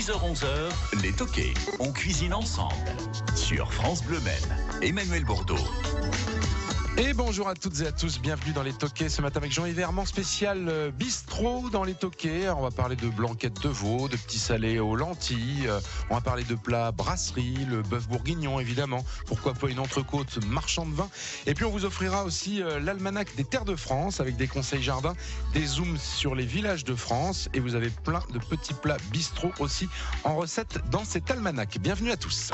10h-11h, les toqués. On cuisine ensemble. Sur France Bleu Maine. Emmanuel Bourdeau. Et bonjour à toutes et à tous, bienvenue dans les toqués ce matin avec Jean-Yves Herman, spécial bistrot dans les toqués. Alors on va parler de blanquettes de veau, de petits salés aux lentilles, on va parler de plats brasserie, le bœuf bourguignon évidemment, pourquoi pas une entrecôte marchand de vin. Et puis on vous offrira aussi l'almanach des terres de France avec des conseils jardins, des zooms sur les villages de France et vous avez plein de petits plats bistrot aussi en recette dans cet almanach. Bienvenue à tous.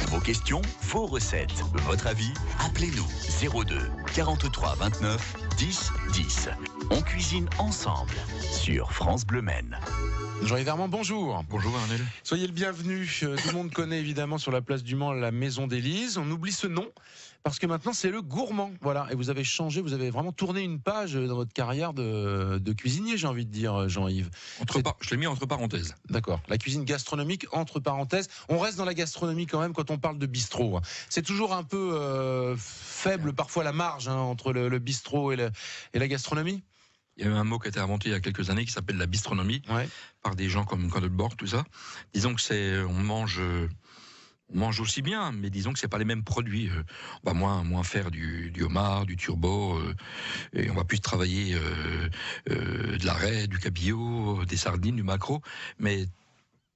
Vos questions, vos recettes, votre avis, appelez-nous 02 43 29 10 10. On cuisine ensemble sur France Bleu Maine. Jean-Yves Herman, bonjour. Bonjour Arnel. Soyez le bienvenu. Tout le monde connaît évidemment sur la place du Mans la Maison d'Élise. On oublie ce nom parce que maintenant c'est le gourmand. Voilà. Et vous avez changé, vous avez vraiment tourné une page dans votre carrière de cuisinier, j'ai envie de dire, Jean-Yves. Je l'ai mis entre parenthèses. D'accord. La cuisine gastronomique entre parenthèses. On reste dans la gastronomie quand même quand on parle de bistrot. C'est toujours un peu faible parfois la marge entre le bistrot et la gastronomie. Il y a eu un mot qui a été inventé il y a quelques années qui s'appelle la bistronomie, par des gens comme Candelborg, tout ça. Disons que on mange aussi bien, mais disons que c'est pas les mêmes produits. On va moins faire du homard, du turbo, et on va plus travailler de la raie, du cabillaud, des sardines, du maquereau, mais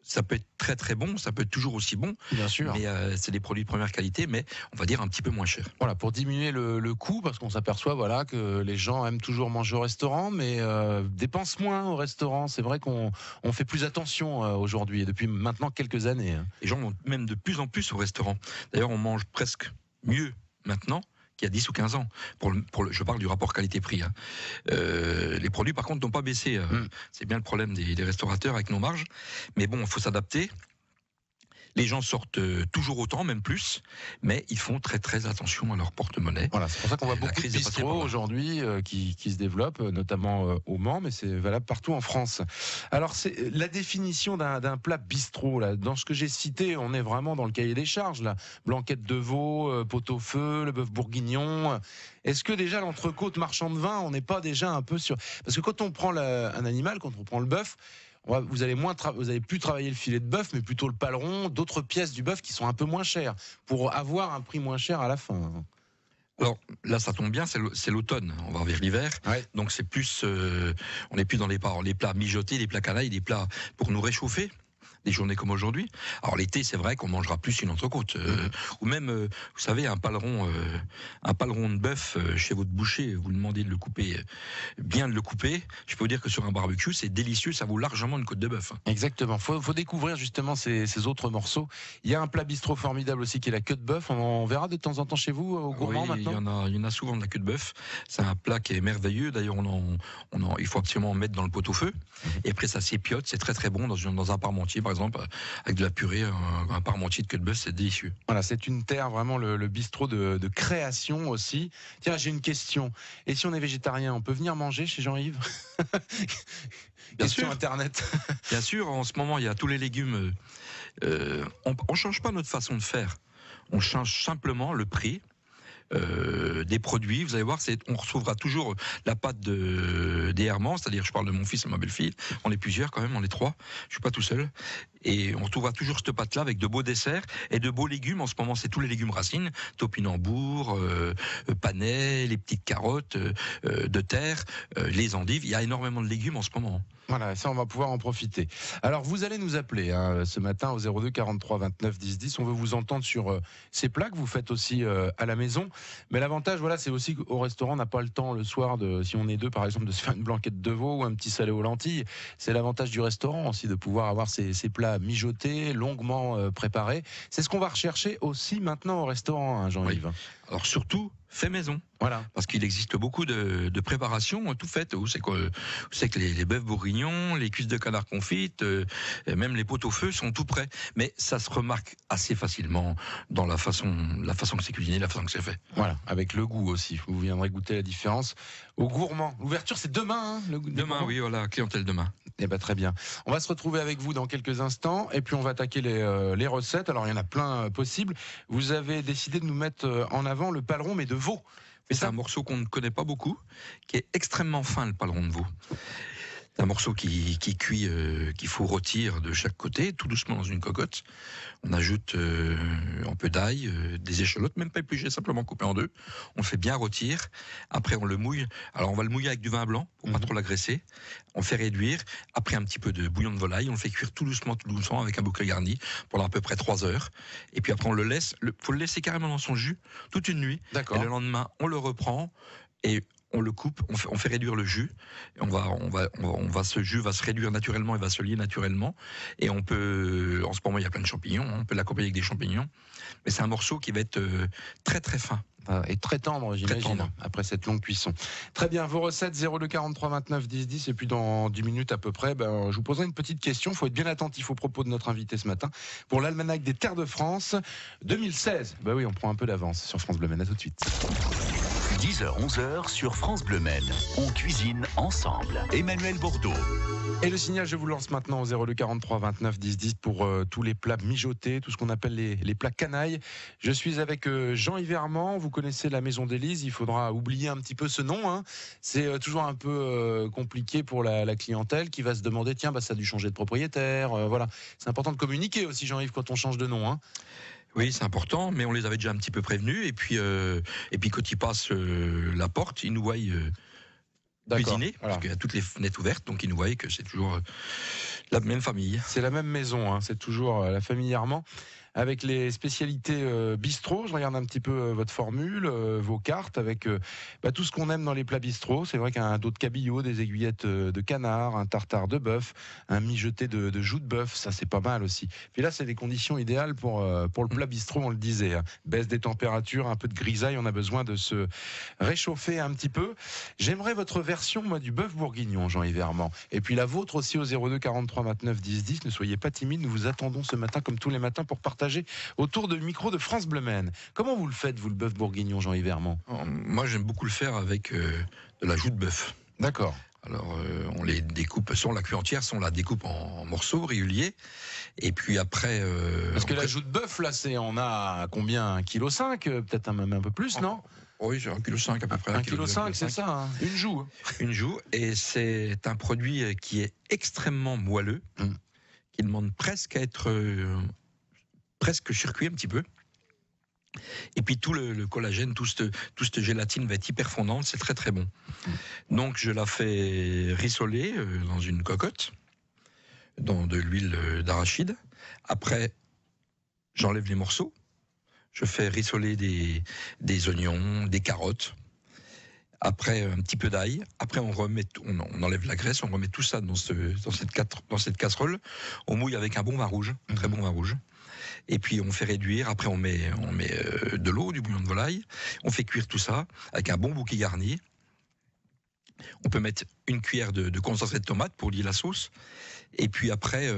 ça peut être très très bon, ça peut être toujours aussi bon. Bien sûr. Mais c'est des produits de première qualité, mais on va dire un petit peu moins cher. Voilà, pour diminuer le coût, parce qu'on s'aperçoit que les gens aiment toujours manger au restaurant, mais dépensent moins au restaurant. C'est vrai qu'on fait plus attention aujourd'hui, et depuis maintenant quelques années. Les gens vont même de plus en plus au restaurant. D'ailleurs, on mange presque mieux maintenant qu'il y a 10 ou 15 ans. Je parle du rapport qualité-prix. Les produits, par contre, n'ont pas baissé. C'est bien le problème des restaurateurs avec nos marges. Mais bon, il faut s'adapter. Les gens sortent toujours autant, même plus, mais ils font très très attention à leur porte-monnaie. Voilà, c'est pour ça qu'on voit beaucoup de bistrots aujourd'hui qui se développent, notamment au Mans, mais c'est valable partout en France. Alors, c'est la définition d'un plat bistrot. Là, dans ce que j'ai cité, on est vraiment dans le cahier des charges. Là, blanquette de veau, pot-au-feu, le bœuf bourguignon. Est-ce que déjà l'entrecôte marchand de vin, on n'est pas déjà un peu sur... Parce que quand on prend un animal, quand on prend le bœuf, vous allez plus travailler le filet de bœuf, mais plutôt le paleron, d'autres pièces du bœuf qui sont un peu moins chères, pour avoir un prix moins cher à la fin. Alors là, ça tombe bien, c'est l'automne. On va vers l'hiver, donc c'est plus, on n'est plus dans les plats mijotés, les plats canailles, des plats pour nous réchauffer. Des journées comme aujourd'hui. Alors l'été, c'est vrai qu'on mangera plus une entrecôte, ou même, vous savez, un paleron de bœuf chez votre boucher. Vous lui demandez de le couper, bien de le couper. Je peux vous dire que sur un barbecue, c'est délicieux. Ça vaut largement une côte de bœuf. Exactement. Faut découvrir justement ces autres morceaux. Il y a un plat bistrot formidable aussi qui est la queue de bœuf. On verra de temps en temps chez vous au gourmand maintenant. Il y en a souvent de la queue de bœuf. C'est un plat qui est merveilleux. D'ailleurs, il faut absolument en mettre dans le pot-au-feu. Et après, ça s'épiote. C'est très très bon dans un parmentier, par exemple, avec de la purée, un parmentier de queue de bœuf, c'est délicieux. Voilà, c'est une terre, vraiment le bistrot de création aussi. Tiens, j'ai une question. Et si on est végétarien, on peut venir manger chez Jean-Yves? Bien sûr. Internet. Bien sûr, en ce moment, il y a tous les légumes. On change pas notre façon de faire. On change simplement le prix. Des produits, vous allez voir, on retrouvera toujours la pâte des Hermans, c'est-à-dire, je parle de mon fils et ma belle-fille, on est plusieurs quand même, on est 3, je suis pas tout seul, et on retrouvera toujours cette pâte-là avec de beaux desserts et de beaux légumes. En ce moment, c'est tous les légumes racines, topinambour, panais, les petites carottes de terre, les endives, il y a énormément de légumes en ce moment. Voilà, ça on va pouvoir en profiter. Alors vous allez nous appeler ce matin au 02 43 29 10 10. On veut vous entendre sur ces plats que vous faites aussi à la maison. Mais l'avantage, c'est aussi qu'au restaurant, on n'a pas le temps le soir si on est deux par exemple, de se faire une blanquette de veau ou un petit salé aux lentilles. C'est l'avantage du restaurant aussi de pouvoir avoir ces plats mijotés, longuement préparés. C'est ce qu'on va rechercher aussi maintenant au restaurant, Jean-Yves. Oui. Alors surtout, fait maison. Voilà. Parce qu'il existe beaucoup de préparations tout faites. Vous savez que les bœufs bourguignons, les cuisses de canard confites, même les pot-au-feu sont tout prêts. Mais ça se remarque assez facilement dans la façon que c'est cuisiné, la façon que c'est fait. Voilà, avec le goût aussi. Vous viendrez goûter la différence au gourmand. L'ouverture, c'est demain, Demain, oui, voilà, clientèle demain. Eh ben très bien. On va se retrouver avec vous dans quelques instants et puis on va attaquer les recettes. Alors il y en a plein possibles. Vous avez décidé de nous mettre en avant le paleron, mais de veau. C'est un morceau qu'on ne connaît pas beaucoup, qui est extrêmement fin, le paleron de veau. C'est un morceau qui cuit, qu'il faut rôtir de chaque côté, tout doucement dans une cocotte. On ajoute un peu d'ail, des échalotes, même pas épluchées, simplement coupées en deux. On le fait bien rôtir. Après, on le mouille. Alors, on va le mouiller avec du vin blanc pour pas trop l'agresser. On fait réduire. Après, un petit peu de bouillon de volaille. On le fait cuire tout doucement avec un bouquet garni pendant à peu près 3 heures. Et puis après, on le laisse. Faut le laisser carrément dans son jus toute une nuit. D'accord. Et le lendemain, on le reprend et on le coupe, on fait réduire le jus. Ce jus va se réduire naturellement et va se lier naturellement. Et on peut, en ce moment, il y a plein de champignons. On peut l'accompagner avec des champignons. Mais c'est un morceau qui va être très très fin. Et très tendre, j'imagine, après cette longue cuisson. Très bien, vos recettes 02 43 29 10 10, et puis dans 10 minutes à peu près, je vous poserai une petite question. Il faut être bien attentif aux propos de notre invité ce matin pour l'Almanach des Terres de France 2016. Oui, on prend un peu d'avance sur France Bleu Maine. À tout de suite. 10h, 11h sur France Bleu Maine. On cuisine ensemble. Emmanuel Bordeaux. Et le signal, je vous lance maintenant au 02 43 29 10 10 pour tous les plats mijotés, tout ce qu'on appelle les plats canailles. Je suis avec Jean-Yves Herman. Vous connaissez la Maison d'Élise. Il faudra oublier un petit peu ce nom, hein. C'est toujours un peu compliqué pour la clientèle qui va se demander, tiens, ça a dû changer de propriétaire. Voilà. C'est important de communiquer aussi, Jean-Yves, quand on change de nom, hein. Oui, c'est important, mais on les avait déjà un petit peu prévenus. Et puis quand ils passent la porte, ils nous voient cuisiner, voilà. Parce qu'il y a toutes les fenêtres ouvertes, donc ils nous voient que c'est toujours la même famille. C'est la même maison, hein. C'est toujours la famille Herman. Avec les spécialités bistrot, je regarde un petit peu votre formule, vos cartes, avec tout ce qu'on aime dans les plats bistrot. C'est vrai qu'un dos de cabillaud, des aiguillettes de canard, un tartare de bœuf, un mijoté de joues de bœuf, ça c'est pas mal aussi. Puis là, c'est les conditions idéales pour le plat bistrot, on le disait, hein. Baisse des températures, un peu de grisaille, on a besoin de se réchauffer un petit peu. J'aimerais votre version, moi, du bœuf bourguignon, Jean-Yves Herman. Et puis la vôtre aussi au 02 43 29 10 10. Ne soyez pas timide, nous vous attendons ce matin, comme tous les matins, pour partager autour du micro de France Bleu Maine. Comment vous le faites, vous, le bœuf bourguignon, Jean-Yves Herman ? Moi, j'aime beaucoup le faire avec de la joue de bœuf. D'accord. Alors, on les découpe, soit on la cuit entière, soit on la découpe en morceaux réguliers. Et puis après... Parce que la joue de bœuf, là, on a combien ? 1,5 kg, peut-être même un peu plus, non ? Oui, j'ai 1,5 kg à peu près. 1,5 kg, c'est ça, hein. Une joue. Une joue, et c'est un produit qui est extrêmement moelleux, qui demande presque à être... presque circuit un petit peu. Et puis tout le collagène, toute cette gélatine va être hyper fondante, c'est très très bon. Donc je la fais rissoler dans une cocotte, dans de l'huile d'arachide. Après, j'enlève les morceaux. Je fais rissoler des oignons, des carottes. Après, un petit peu d'ail. Après, on enlève la graisse, on remet tout ça dans cette casserole. On mouille avec un bon vin rouge, un très bon vin rouge. Et puis on fait réduire. Après, on met de l'eau, du bouillon de volaille. On fait cuire tout ça avec un bon bouquet garni. On peut mettre une cuillère de concentré de tomate pour lier la sauce. Et puis après,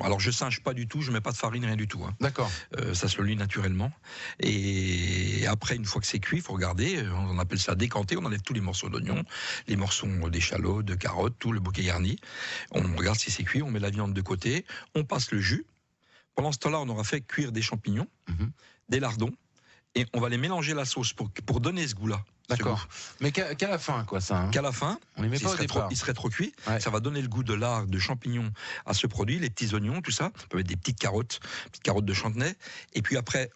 alors je singe pas du tout, je mets pas de farine, rien du tout, hein. D'accord. Ça se lie naturellement. Et après, une fois que c'est cuit, il faut regarder. On appelle ça décanter. On enlève tous les morceaux d'oignon, les morceaux d'échalotes, de carottes, tout le bouquet garni. On regarde si c'est cuit. On met la viande de côté. On passe le jus. Pendant ce temps-là, on aura fait cuire des champignons, des lardons, et on va les mélanger à la sauce pour donner ce goût-là. D'accord. Mais qu'à la fin, quoi, ça, hein. Qu'à la fin, on les met pas au départ. Il serait trop cuit. Ouais. Ça va donner le goût de lard, de champignons à ce produit, les petits oignons, tout ça. On peut mettre des petites carottes de Chantenay. Et puis après,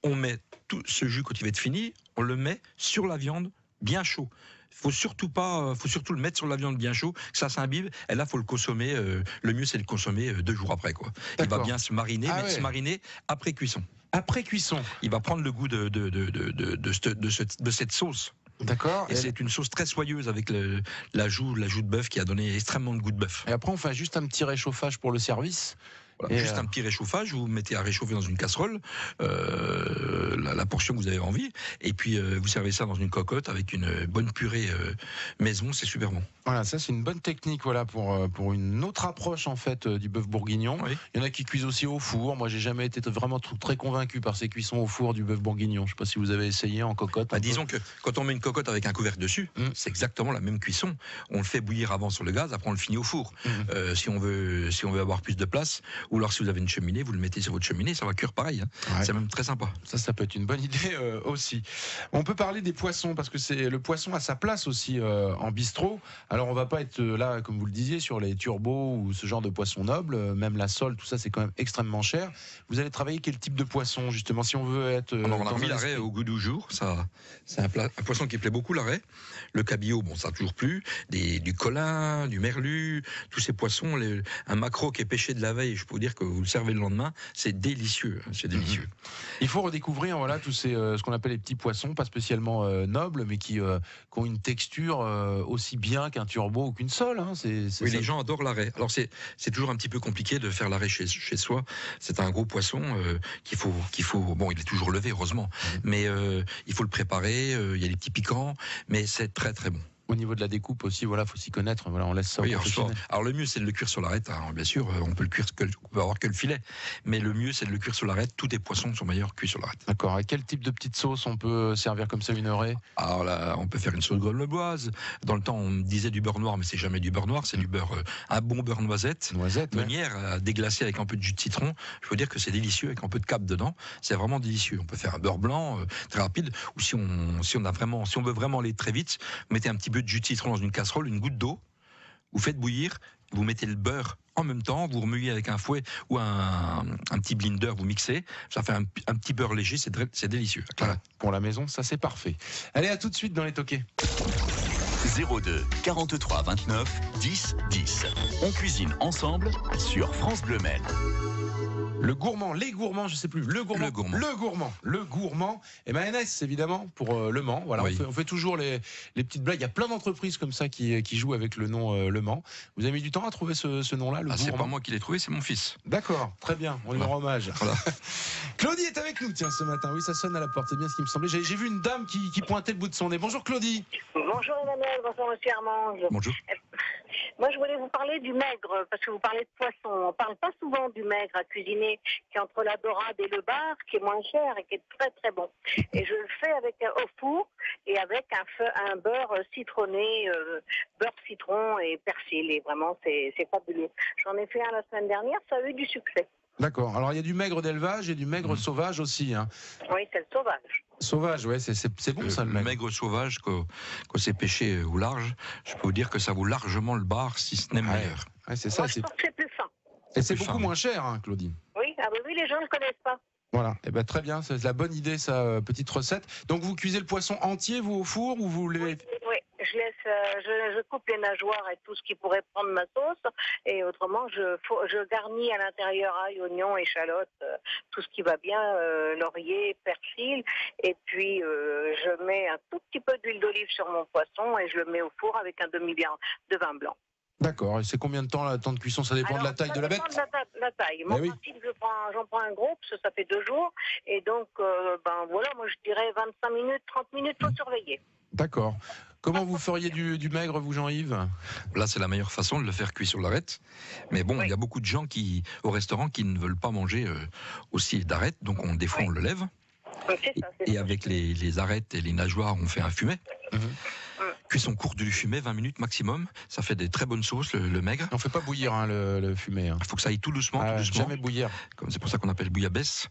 on met tout ce jus, quand il va être fini, on le met sur la viande bien chaud. Faut surtout le mettre sur la viande bien chaud, que ça s'imbibe. Et là, faut le consommer. Le mieux, c'est de le consommer 2 jours après, quoi. Il va bien se mariner, se mariner après cuisson. Après cuisson. Il va prendre le goût de cette sauce. D'accord. Et c'est une sauce très soyeuse avec la joue de bœuf qui a donné extrêmement de goût de bœuf. Et après, on fait juste un petit réchauffage pour le service. Voilà, juste un petit réchauffage, vous mettez à réchauffer dans une casserole la portion que vous avez envie, et puis vous servez ça dans une cocotte avec une bonne purée maison, c'est super bon. Voilà, ça c'est une bonne technique, voilà, pour une autre approche en fait du bœuf bourguignon. Oui. Il y en a qui cuisent aussi au four. Moi, j'ai jamais été vraiment très convaincu par ces cuissons au four du bœuf bourguignon. Je sais pas si vous avez essayé en cocotte. Disons que quand on met une cocotte avec un couvercle dessus, c'est exactement la même cuisson. On le fait bouillir avant sur le gaz, après on le finit au four. Si on veut avoir plus de place, Ou alors si vous avez une cheminée, vous le mettez sur votre cheminée, ça va cuire pareil. Hein. Ouais. C'est même très sympa. Ça peut être une bonne idée aussi. On peut parler des poissons parce que c'est le poisson a sa place aussi en bistrot. Alors on va pas être là, comme vous le disiez, sur les turbos ou ce genre de poisson noble. Même la sole, tout ça, c'est quand même extrêmement cher. Vous allez travailler quel type de poisson justement si on veut être alors on a mis l'arrêt au goût du jour. Ça, c'est un poisson qui plaît beaucoup, l'arrêt. Le cabillaud, bon, ça a toujours plu. Du colin, du merlu, tous ces poissons. Un maquereau qui est pêché de la veille, je peux vous dire que vous le servez le lendemain, c'est délicieux. C'est délicieux. Il faut redécouvrir tous ces ce qu'on appelle les petits poissons, pas spécialement nobles, mais qui ont une texture aussi bien qu'un turbo ou qu'une sole. Hein. Oui, ça. Les gens adorent l'arrêt. Alors c'est toujours un petit peu compliqué de faire l'arrêt chez soi. C'est un gros poisson qu'il faut. Bon, il est toujours levé, heureusement, mais il faut le préparer. Il y a des petits piquants, mais c'est très très bon. Au niveau de la découpe aussi, voilà, faut s'y connaître. Voilà, on laisse ça. Oui, alors le mieux c'est de le cuire sur l'arête. Hein, bien sûr, on peut avoir que le filet, mais le mieux c'est de le cuire sur l'arête. Tous les poissons sont meilleurs cuits sur l'arête. D'accord. Et quel type de petite sauce on peut servir comme ça une heurée? Alors là, on peut faire une sauce grenobloise. Dans le temps, on disait du beurre noir, mais c'est jamais du beurre noir. C'est du beurre, un bon beurre noisette, meunière, déglacé avec un peu de jus de citron. Je veux dire que c'est délicieux avec un peu de cap dedans. C'est vraiment délicieux. On peut faire un beurre blanc très rapide, ou si on veut vraiment aller très vite, vous mettez un petit peu de jus de citron dans une casserole, une goutte d'eau, vous faites bouillir, vous mettez le beurre en même temps, vous remuez avec un fouet ou un petit blender, vous mixez, ça fait un petit beurre léger, c'est délicieux. Voilà. Pour la maison, ça c'est parfait. Allez, à tout de suite dans les toquets. 02 43 29 10 10. On cuisine ensemble sur France Bleu Maine. Le gourmand, les gourmands, je sais plus. Le gourmand. Et mayonnaise, évidemment, pour Le Mans. Voilà, oui. on fait toujours les petites blagues. Il y a plein d'entreprises comme ça qui jouent avec le nom Le Mans. Vous avez mis du temps à trouver ce nom-là, le gourmand? C'est pas moi qui l'ai trouvé, c'est mon fils. D'accord, très bien. On lui rend hommage. Voilà. Claudie est avec nous, tiens, ce matin. Oui, ça sonne à la porte. C'est bien ce qui me semblait. J'ai vu une dame qui pointait le bout de son nez. Bonjour Claudie. Bonjour Emmanuel, bonjour Monsieur Armange. Bonjour. Moi, je voulais vous parler du maigre, parce que vous parlez de poisson. On parle pas souvent du maigre à cuisiner, qui est entre la dorade et le bar, qui est moins cher et qui est très très bon. Et je le fais au four et avec un beurre citronné, beurre citron et persil. Et vraiment, c'est fabuleux. J'en ai fait un la semaine dernière, ça a eu du succès. D'accord. Alors, il y a du maigre d'élevage et du maigre sauvage aussi. Hein. Oui, c'est le sauvage. Sauvage, ouais, c'est bon ça, le maigre. Le maigre sauvage, quand c'est pêché au large, je peux vous dire que ça vaut largement le bar, si ce n'est meilleur. Ouais, c'est ça. Moi, je pense que c'est plus fin. Et c'est beaucoup moins cher, hein, Claudie. Oui, les gens ne le connaissent pas. Voilà, et très bien, c'est la bonne idée, ça, petite recette. Donc vous cuisez le poisson entier, vous, au four, ou vous le... Oui, je coupe les nageoires et tout ce qui pourrait prendre ma sauce, et autrement je garnis à l'intérieur ail, oignon, échalote, tout ce qui va bien, laurier, persil, et puis je mets un tout petit peu d'huile d'olive sur mon poisson et je le mets au four avec un demi-verre de vin blanc. D'accord, et c'est combien de temps, le temps de cuisson? Ça dépend de la taille de la bête? Ça dépend de la taille. Mon principe, j'en prends un gros, parce que ça fait 2 jours, et donc, voilà, moi je dirais 25 minutes, 30 minutes, faut surveiller. D'accord. Comment vous feriez du maigre, vous, Jean-Yves? Là, c'est la meilleure façon de le faire cuire sur l'arête. Mais bon, il y a beaucoup de gens au restaurant qui ne veulent pas manger aussi d'arête, donc des fois on le lève. Et avec les arêtes et les nageoires, on fait un fumet. Cuisson courte du fumet, 20 minutes maximum. Ça fait des très bonnes sauces, le maigre. On ne fait pas bouillir le fumet. Il faut que ça aille tout doucement. Jamais bouillir. C'est pour ça qu'on appelle bouillabaisse.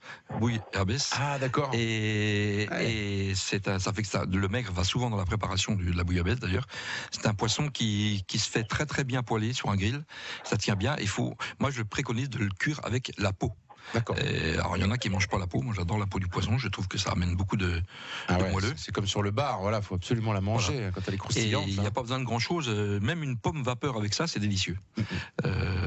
Ah, d'accord. Et ça fait que le maigre va souvent dans la préparation de la bouillabaisse, d'ailleurs. C'est un poisson qui se fait très très bien poêler sur un grill. Ça tient bien. Moi, je préconise de le cuire avec la peau. D'accord. Alors il y en a qui mangent pas la peau. Moi j'adore la peau du poisson. Je trouve que ça amène beaucoup de moelleux. C'est comme sur le bar. Voilà, faut absolument la manger quand elle est croustillante. Il n'y a pas besoin de grand chose. Même une pomme vapeur avec ça, c'est délicieux.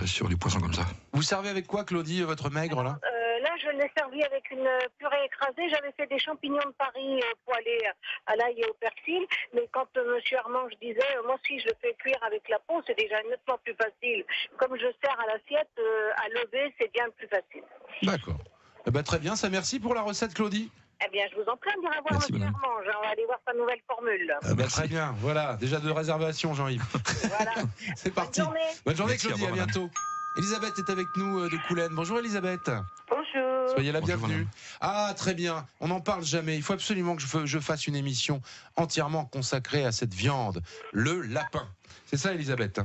Sur du poisson comme ça. Vous servez avec quoi, Claudie, votre maigre là? Là, je l'ai servi avec une purée écrasée. J'avais fait des champignons de Paris poêlés à l'ail et au persil. Mais quand Monsieur Armange disait, moi aussi je le fais cuire avec la peau, c'est déjà nettement plus facile. Comme je sers à l'assiette, à lever, c'est bien plus facile. D'accord. Très bien, ça merci pour la recette, Claudie. Eh bien, je vous en prie, on ira voir Monsieur Armange. On va aller voir sa nouvelle formule. Très bien, voilà. Déjà de réservation, Jean-Yves. Voilà. C'est parti. Bonne journée, Claudie, à bientôt. Elisabeth est avec nous de Coulennes. Bonjour Elisabeth. Bonjour. Soyez la bienvenue. Ah, très bien. On n'en parle jamais. Il faut absolument que je fasse une émission entièrement consacrée à cette viande, le lapin. C'est ça, Elisabeth?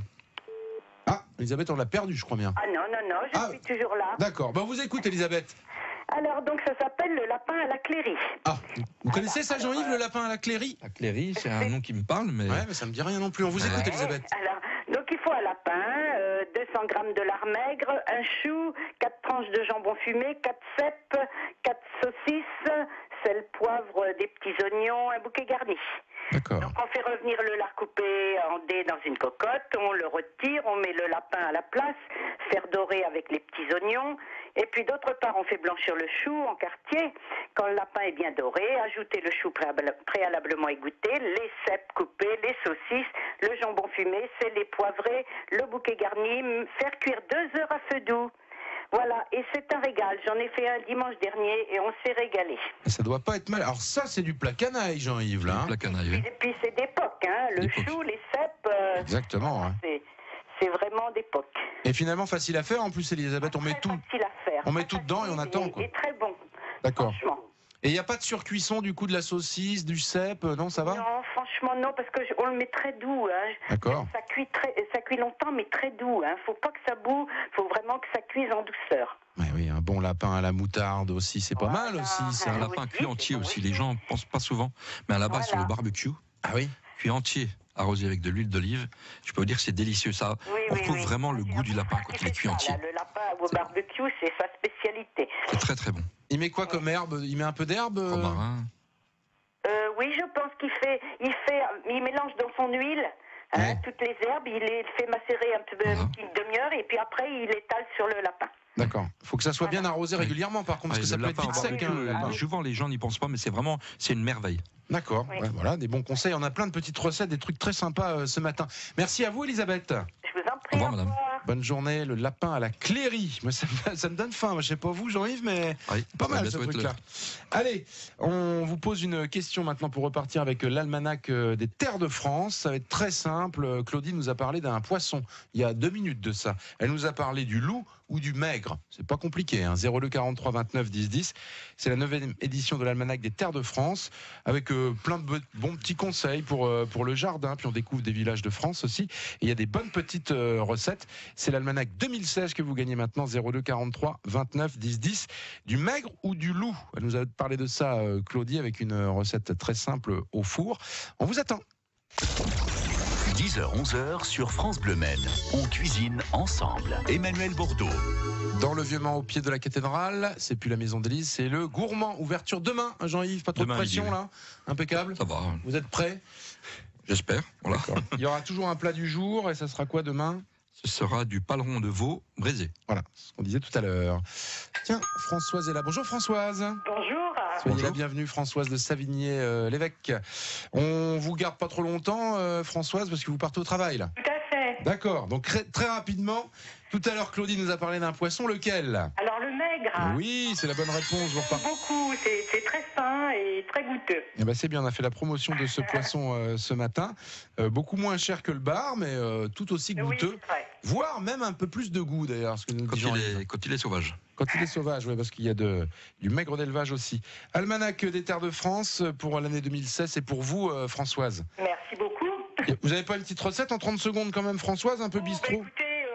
Ah, Elisabeth, on l'a perdu, je crois bien. Ah non, non, je suis toujours là. D'accord, on vous écoute Elisabeth. Alors, donc, ça s'appelle le lapin à la cléry. Ah, vous connaissez ça Jean-Yves, le lapin à la cléry? La cléry, c'est un nom qui me parle, mais... Ouais, mais ça me dit rien non plus. On vous écoute Elisabeth. Alors, donc, il faut un lapin, 200 grammes de lard maigre, un chou, 4 tranches de jambon fumé, 4 cèpes, 4 saucisses, sel, poivre, des petits oignons, un bouquet garni. D'accord. Donc on fait revenir le lard coupé en dés dans une cocotte, on le retire, on met le lapin à la place, faire dorer avec les petits oignons, et puis d'autre part on fait blanchir le chou en quartier. Quand le lapin est bien doré, ajoutez le chou préalablement égoutté, les cèpes coupés, les saucisses, le jambon fumé, sel et poivré, le bouquet garni, faire cuire 2 heures à feu doux. Voilà, et c'est un régal. J'en ai fait un dimanche dernier et on s'est régalé. Ça doit pas être mal. Alors ça, c'est du plat canaille, Jean-Yves, là. La canaille. Et puis c'est d'époque, hein. Le chou, les cèpes. Exactement. Hein. C'est vraiment d'époque. Et finalement, facile à faire. En plus, Elisabeth, on met tout. Facile à faire. On met tout dedans et on attend, quoi. Et très bon. D'accord. Franchement. Et il n'y a pas de surcuisson du coup de la saucisse, du cèpe, non, ça va? Non, franchement non, parce que on le met très doux. Hein. D'accord. Ça cuit longtemps, mais très doux. Hein. Faut pas que ça boue. Faut vraiment que ça cuise en douceur. Ouais, oui, un bon lapin à la moutarde aussi, c'est pas mal aussi. C'est un lapin cuit entier aussi. Les gens pensent pas souvent, mais là-bas sur le barbecue, Ah oui. cuit entier, arrosé avec de l'huile d'olive. Je peux vous dire que c'est délicieux. Ça, on retrouve vraiment le goût du lapin quand il est cuit entier. Le lapin au barbecue, c'est sa spécialité. C'est très très bon. Il met quoi comme herbe? Il met un peu d'herbe? Romarin. Oui, je pense il mélange dans son huile toutes les herbes, il les fait macérer un peu une petite demi-heure et puis après il étale sur le lapin. D'accord. Il faut que ça soit bien arrosé régulièrement par contre, parce que ça peut être vite sec. Souvent les gens n'y pensent pas, mais c'est une merveille. D'accord. Oui. Ouais, voilà, des bons conseils. On a plein de petites recettes, des trucs très sympas ce matin. Merci à vous, Elisabeth. Je vous en prie. Au revoir, madame. Bonne journée, le lapin à la cléry. Moi, ça me donne faim. Moi, je sais pas vous, Jean-Yves, mais Oui, pas ça va mal ce bientôt être truc-là. Allez, on vous pose une question maintenant pour repartir avec l'almanach des terres de France. Ça va être très simple. Claudie nous a parlé d'un poisson il y a 2 minutes de ça. Elle nous a parlé du loup ou du maigre. C'est pas compliqué. 02 43 29 10 10. C'est la 9e édition de l'almanach des terres de France avec plein de bons petits conseils pour le jardin. Puis on découvre des villages de France aussi. Et il y a des bonnes petites recettes. C'est l'almanach 2016 que vous gagnez maintenant. 02 43 29 10 10. Du maigre ou du loup? Elle nous a parlé de ça, Claudie, avec une recette très simple au four. On vous attend. 10h, 11h sur France Bleu Maine. On cuisine ensemble. Emmanuel Bordeaux. Dans le Vieux-Mans, au pied de la cathédrale, c'est plus la maison d'Élise, c'est le Gourmand. Ouverture demain, Jean-Yves, pas trop de pression là? Impeccable. Ça va. Vous êtes prêts? J'espère. Voilà. Il y aura toujours un plat du jour et ça sera quoi demain? Ce sera du paleron de veau braisé. Voilà, ce qu'on disait tout à l'heure. Tiens, Françoise est là. Bonjour Françoise. Bonjour. Soyez la bienvenue, Françoise de Savigné-l'Évêque. On vous garde pas trop longtemps, Françoise, parce que vous partez au travail là. Tout à fait. D'accord, donc très rapidement, tout à l'heure Claudie nous a parlé d'un poisson, lequel? Alors le maigre. Oui, c'est la bonne réponse. Vous repartez. Beaucoup, c'est très fin et très goûteux. Eh ben c'est bien, on a fait la promotion de ce poisson ce matin. Beaucoup moins cher que le bar, mais tout aussi goûteux. Oui, c'est vrai. Voire même un peu plus de goût d'ailleurs. Ce que nous dit Jean-Yves. Quand il est sauvage. Quand il est sauvage, oui, parce qu'il y a du maigre d'élevage aussi. Almanach des terres de France pour l'année 2016, c'est pour vous, Françoise. Merci beaucoup. Vous n'avez pas une petite recette en 30 secondes quand même, Françoise, un peu bistrot? Écoutez,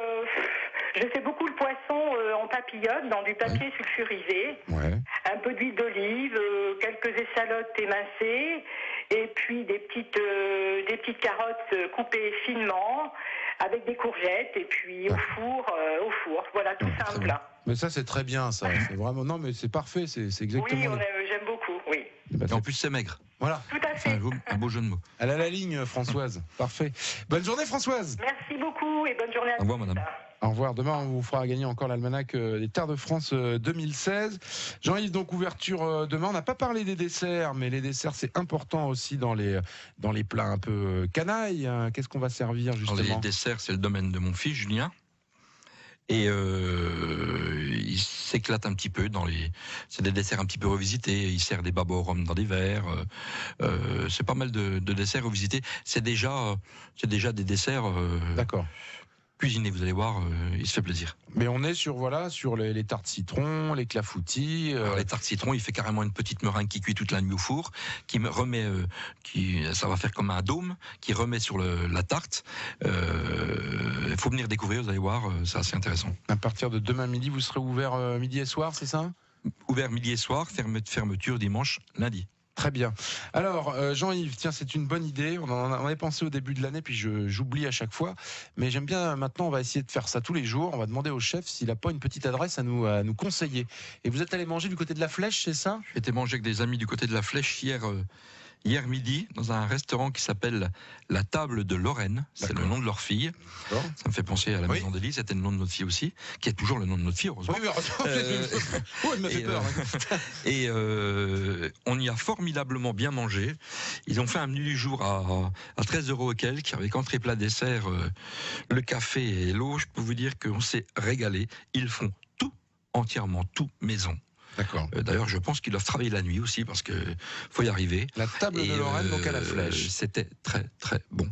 je fais beaucoup le poisson en papillote, dans du papier sulfurisé. Ouais. Un peu d'huile d'olive, quelques échalotes émincées, et puis des petites carottes coupées finement, avec des courgettes, et puis au four. Voilà, tout simple. Mais ça, c'est très bien, ça. C'est vraiment... Non, mais c'est parfait, c'est exactement... Oui, j'aime beaucoup, oui. Et en plus, c'est maigre. Voilà. Tout à C'est fait. un beau jeu de mots. Elle a la ligne, Françoise. Parfait. Bonne journée, Françoise. Merci beaucoup et bonne journée à Au revoir, madame. Au revoir. Demain, on vous fera gagner encore l'almanach des terres de France 2016. Jean-Yves, donc ouverture demain. On n'a pas parlé des desserts, mais les desserts, c'est important aussi dans les plats un peu canailles. Qu'est-ce qu'on va servir, justement? Les desserts, c'est le domaine de mon fils, Julien. Et il s'éclate un petit peu c'est des desserts un petit peu revisités. Il sert des babas au rhum dans des verres. C'est pas mal de desserts revisités. C'est déjà des desserts. D'accord. cuisiner, vous allez voir, il se fait plaisir. Mais on est sur les tartes citron, les clafoutis. Alors, les tartes citron, il fait carrément une petite meringue qui cuit toute la nuit au four, qui me remet, ça va faire comme un dôme, qui remet sur la tarte. Il faut venir découvrir, vous allez voir, c'est assez intéressant. À partir de demain midi, vous serez ouvert midi et soir, c'est ça ? Ouvert midi et soir, fermeture dimanche, lundi. Très bien. Alors, Jean-Yves, tiens, c'est une bonne idée. On avait pensé au début de l'année, puis j'oublie à chaque fois. Mais j'aime bien, maintenant, on va essayer de faire ça tous les jours. On va demander au chef s'il n'a pas une petite adresse à nous conseiller. Et vous êtes allé manger du côté de la Flèche, c'est ça ? J'ai été manger avec des amis du côté de la Flèche hier midi, dans un restaurant qui s'appelle La Table de Lorraine. C'est le nom de leur fille. D'accord. Ça me fait penser à la Maison d'Élie. C'était le nom de notre fille aussi, qui est toujours le nom de notre fille, heureusement. Oui, il m'a fait peur. Et on y a formidablement bien mangé. Ils ont fait un menu du jour à 13 € et quelques, avec entrée, plat, dessert, le café et l'eau. Je peux vous dire qu'on s'est régalé. Ils font tout, entièrement tout maison. D'accord. D'ailleurs, je pense qu'ils doivent travailler la nuit aussi parce que faut y arriver. La Table de Lorraine, donc à la Flèche. C'était très très bon.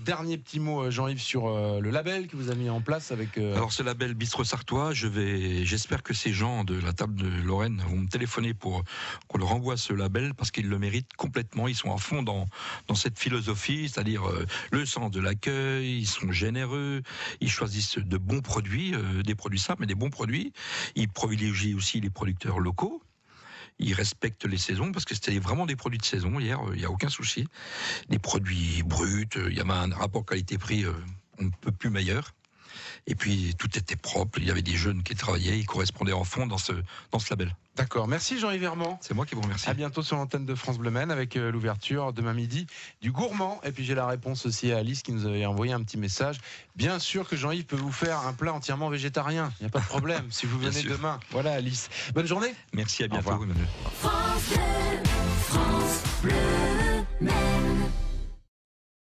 Dernier petit mot, Jean-Yves, sur le label que vous avez mis en place avec. Alors ce label Bistrot Sartois, j'espère que ces gens de la Table de Lorraine vont me téléphoner pour qu'on leur envoie ce label parce qu'ils le méritent complètement. Ils sont à fond dans cette philosophie, c'est-à-dire le sens de l'accueil. Ils sont généreux. Ils choisissent de bons produits, des produits simples mais des bons produits. Ils privilégient aussi les producteurs locaux. Ils respectent les saisons parce que c'était vraiment des produits de saison hier, il n'y a aucun souci. Des produits bruts, il y avait un rapport qualité-prix on ne peut plus meilleur. Et puis tout était propre, il y avait des jeunes qui travaillaient, ils correspondaient en fond dans ce label. D'accord, merci Jean-Yves Herman. C'est moi qui vous remercie. À bientôt sur l'antenne de France Bleu Maine avec l'ouverture demain midi du gourmand. Et puis j'ai la réponse aussi à Alice qui nous avait envoyé un petit message. Bien sûr que Jean-Yves peut vous faire un plat entièrement végétarien, il n'y a pas de problème si vous venez demain. Voilà Alice. Bonne journée. Merci, à bientôt. Au revoir. France Bleu, France Bleu Maine.